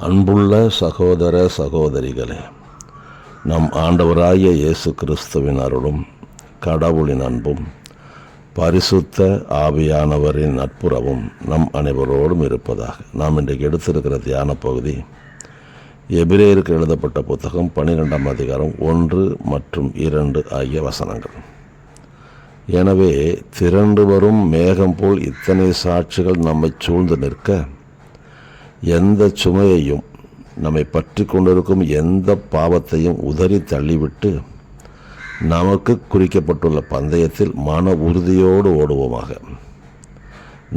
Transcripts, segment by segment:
அன்புள்ள சகோதர சகோதரிகளே, நம் ஆண்டவராகிய இயேசு கிறிஸ்துவின் அருளும் கடவுளின் அன்பும் பரிசுத்த ஆவியானவரின் நட்புறவும் நம் அனைவரோடும் இருப்பதாக. நாம் இன்றைக்கு எடுத்திருக்கிற தியான பகுதி எபிரேயருக்கு எழுதப்பட்ட புத்தகம் 12ஆம் அதிகாரம் 1 மற்றும் 2 ஆகிய வசனங்கள். எனவே திரண்டு வரும் மேகம் போல் இத்தனை சாட்சிகள் நம்மை சூழ்ந்து நிற்க, எந்த சுமையையும் நம்மை பற்றி கொண்டிருக்கும் எந்த பாவத்தையும் உதறி தள்ளிவிட்டு நமக்கு குறிக்கப்பட்டுள்ள பந்தயத்தில் மன உறுதியோடு ஓடுவோமாக.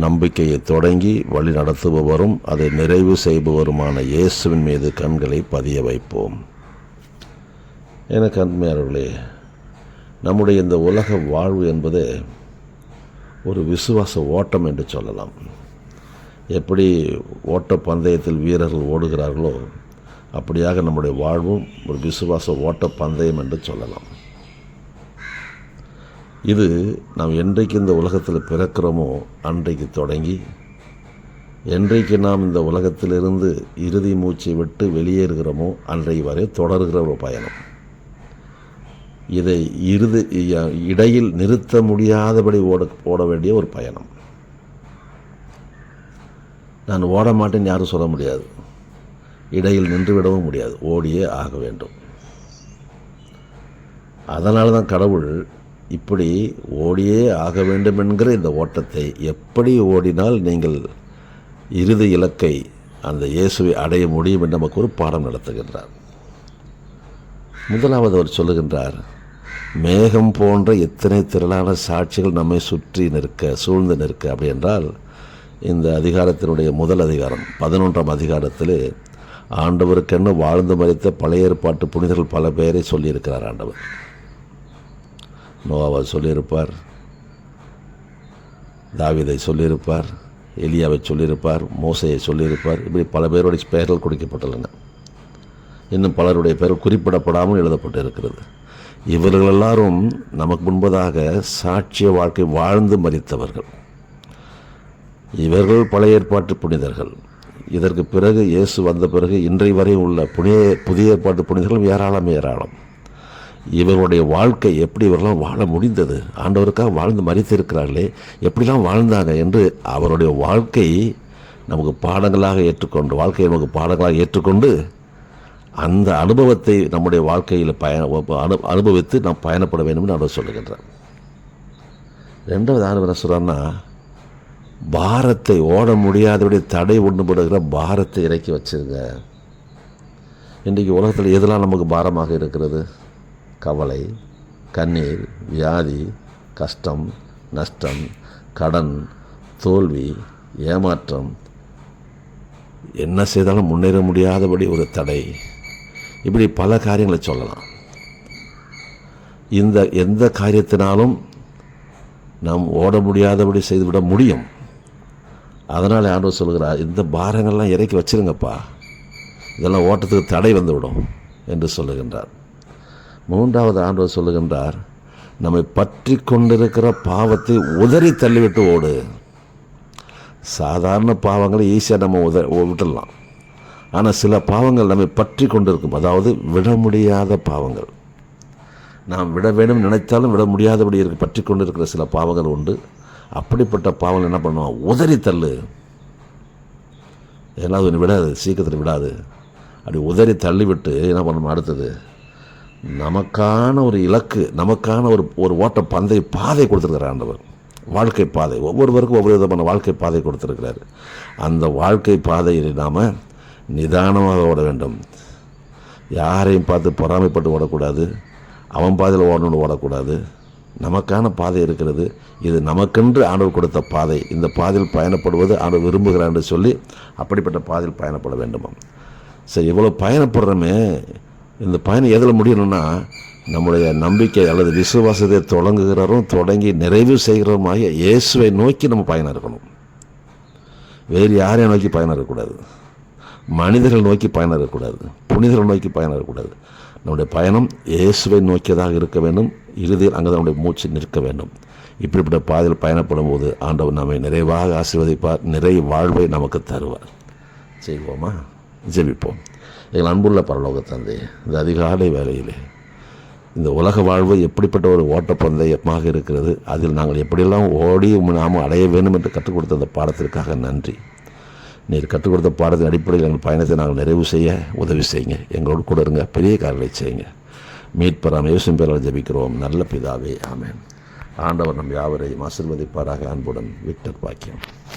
நம்பிக்கையை தொடங்கி வழி நடத்துபவரும் அதை நிறைவு செய்பவருமான இயேசுவின் மீது கண்களை பதிய வைப்போம். எனக்கு அன்மையாளர்களே, நம்முடைய இந்த உலக வாழ்வு என்பது ஒரு விசுவாச ஓட்டம் என்று சொல்லலாம். எப்படி ஓட்ட பந்தயத்தில் வீரர்கள் ஓடுகிறார்களோ அப்படியாக நம்முடைய வாழ்வும் ஒரு விசுவாச ஓட்ட பந்தயம் என்று சொல்லலாம். இது நாம் என்றைக்கு இந்த உலகத்தில் பிறக்கிறோமோ அன்றைக்கு தொடங்கி, என்றைக்கு நாம் இந்த உலகத்திலிருந்து இறுதி மூச்சை விட்டு வெளியேறுகிறோமோ அன்றைக்கு வரை தொடர்கிற ஒரு பயணம். இதை இடையில் நிறுத்த முடியாதபடி ஓட வேண்டிய ஒரு பயணம். நான் ஓட மாட்டேன்னு யாரும் சொல்ல முடியாது, இடையில் நின்று விடவும் முடியாது, ஓடியே ஆக வேண்டும். அதனால தான் கடவுள் இப்படி ஓடியே ஆக வேண்டும் என்கிற இந்த ஓட்டத்தை எப்படி ஓடினால் நீங்கள் இறுதி இலக்கை அந்த இயேசுவை அடைய முடியும் என்று நமக்கு ஒரு பாடம் நடத்துகின்றார். முதலாவது அவர் சொல்லுகின்றார், மேகம் போன்ற எத்தனை திரளான சாட்சிகள் நம்மை சுற்றி நிற்க, சூழ்ந்து நிற்க. அப்படி என்றால் இந்த அதிகாரத்தினுடைய முதல் அதிகாரம் 11ஆம் அதிகாரத்தில் ஆண்டவருக்கென்ன வாழ்ந்து மரித்த பழைய ஏற்பாட்டு புனிதர்கள் பல பேரை சொல்லியிருக்கிறார் ஆண்டவர். நோவாவை சொல்லியிருப்பார், தாவீதை சொல்லியிருப்பார், எலியாவை சொல்லியிருப்பார், மோசையை சொல்லியிருப்பார். இப்படி பல பேருடைய பெயர்கள் கொடுக்கப்பட்டுள்ளன. இன்னும் பலருடைய பெயர்கள் குறிப்பிடப்படாமல் எழுதப்பட்டு இருக்கிறது. இவர்கள் எல்லாரும் நமக்கு முன்பதாக சாட்சிய வாழ்க்கை வாழ்ந்து மரித்தவர்கள். இவர்கள் பழைய ஏற்பாட்டு புனிதர்கள். இதற்கு பிறகு இயேசு வந்த பிறகு இன்றை வரை உள்ள புதிய ஏற்பாட்டு புனிதர்கள் ஏராளம். இவர்களுடைய வாழ்க்கை எப்படி இவர்களாம் வாழ முடிந்தது, ஆண்டவருக்காக வாழ்ந்து மரித்திருக்கிறார்களே, எப்படிலாம் வாழ்ந்தாங்க என்று அவருடைய வாழ்க்கை நமக்கு பாடங்களாக ஏற்றுக்கொண்டு அந்த அனுபவத்தை நம்முடைய வாழ்க்கையில் அனுபவித்து நாம் பயணப்பட வேண்டும் என்று அவர் சொல்லுகின்றார். ரெண்டாவது ஆண்டவர் என்ன சொல்கிறார்னா, பாரத்தை ஓட முடியாதபடி தடை உண்டுபடுகிற பாரத்தை இறக்கி வச்சுருங்க. இன்றைக்கு உலகத்தில் எதெல்லாம் நமக்கு பாரமாக இருக்கிறது? கவலை, கண்ணீர், வியாதி, கஷ்டம், நஷ்டம், கடன், தோல்வி, ஏமாற்றம், என்ன செய்தாலும் முன்னேற முடியாதபடி ஒரு தடை. இப்படி பல காரியங்களை சொல்லலாம். எந்த காரியத்தினாலும் நாம் ஓட முடியாதபடி செய்துவிட முடியும். அதனால் ஆண்டவர் சொல்கிறார், இந்த பாரங்கள்லாம் இறக்கி வச்சிருங்கப்பா, இதெல்லாம் ஓட்டத்துக்கு தடை வந்துவிடும் என்று சொல்லுகின்றார். மூன்றாவது ஆண்டவர் சொல்லுகின்றார், நம்மை பற்றி கொண்டிருக்கிற பாவத்தை உதறி தள்ளிவிட்டு ஓடு. சாதாரண பாவங்களை ஈஸியாக நம்ம விட்டுடலாம். ஆனால் சில பாவங்கள் நம்மை பற்றி கொண்டிருக்கும், அதாவது விட முடியாத பாவங்கள். நாம் விட வேண்டும் நினைத்தாலும் விட முடியாதபடி பற்றி கொண்டிருக்கிற சில பாவங்கள் உண்டு. அப்படிப்பட்ட பாவங்கள் என்ன பண்ணுவோம்? உதறி தள்ளு. ஏன்னா அது விடாது, சீக்கிரத்தில் விடாது. அப்படி உதறி தள்ளிவிட்டு என்ன பண்ணணும்? அடுத்தது நமக்கான ஒரு இலக்கு, நமக்கான ஒரு ஓட்ட பந்தய பாதை கொடுத்துருக்கிறார் ஆண்டவர். வாழ்க்கை பாதை, ஒவ்வொருவருக்கும் ஒவ்வொரு விதமான வாழ்க்கை பாதை கொடுத்துருக்கிறார். அந்த வாழ்க்கை பாதையில் நாம் நிதானமாக ஓட வேண்டும். யாரையும் பார்த்து பொறாமைப்பட்டு ஓடக்கூடாது, அவன் பாதையில் ஓடணும்னு ஓடக்கூடாது. நமக்கான பாதை இருக்கிறது, இது நமக்கென்று ஆண்டவர் கொடுத்த பாதை. இந்த பாதையில் பயணப்படுவது ஆண்டவர் விரும்புகிறார் என்று சொல்லி அப்படிப்பட்ட பாதையில் பயணப்பட வேண்டுமா? சரி, இவ்வளோ பயணப்படுறோமே, இந்த பயணம் எதில் முடியணும்னா நம்முடைய நம்பிக்கை அல்லது விசுவாசத்தை தொடங்கி நிறைவு செய்கிறோமாகிய இயேசுவை நோக்கி நம்ம பயணம் இருக்கணும். வேறு யாரையும் நோக்கி பயணம் இருக்கக்கூடாது, மனிதர்கள் நோக்கி பயணம் இருக்கக்கூடாது, புனிதர்கள் நோக்கி பயணம் இருக்கக்கூடாது. நம்முடைய பயணம் இயேசுவை நோக்கியதாக இருக்க வேண்டும். இறுதியில் அங்கே தான் நம்முடைய மூச்சு நிற்க வேண்டும். இப்படிப்பட்ட பாதையில் பயணப்படும் போது ஆண்டவர் நம்மை நிறைவாக ஆசீர்வதிப்பார், நிறை வாழ்வை நமக்கு தருவார். செய்வோமா? ஜெபிப்போம். எங்கள் அன்புள்ள பரலோக தந்தை, இந்த அதிகாலை வேளையிலே இந்த உலக வாழ்வு எப்படிப்பட்ட ஒரு ஓட்டப்பந்தயமாக இருக்கிறது, அதில் நாங்கள் எப்படியெல்லாம் ஓடி நாம் அடைய வேண்டும் என்று கற்றுக் கொடுத்த அந்த பாடத்திற்காக நன்றி. நீர் கற்றுக் கொடுத்த பாடத்தின் அடிப்படையில் எங்கள் பயணத்தை நாங்கள் நிறைவு செய்ய உதவி செய்யுங்க. எங்களோடு கூட இருங்க, பெரிய காரியங்களை செய்யுங்க. மீட்பராம் இயேசுவின் பெயரால் ஜெபிக்கிறோம் நல்ல பிதாவே, ஆமென். ஆண்டவர் நம் யாவரையும் ஆசீர்வதிப்பாராக. அன்புடன் விக்டர் பாக்கியம்.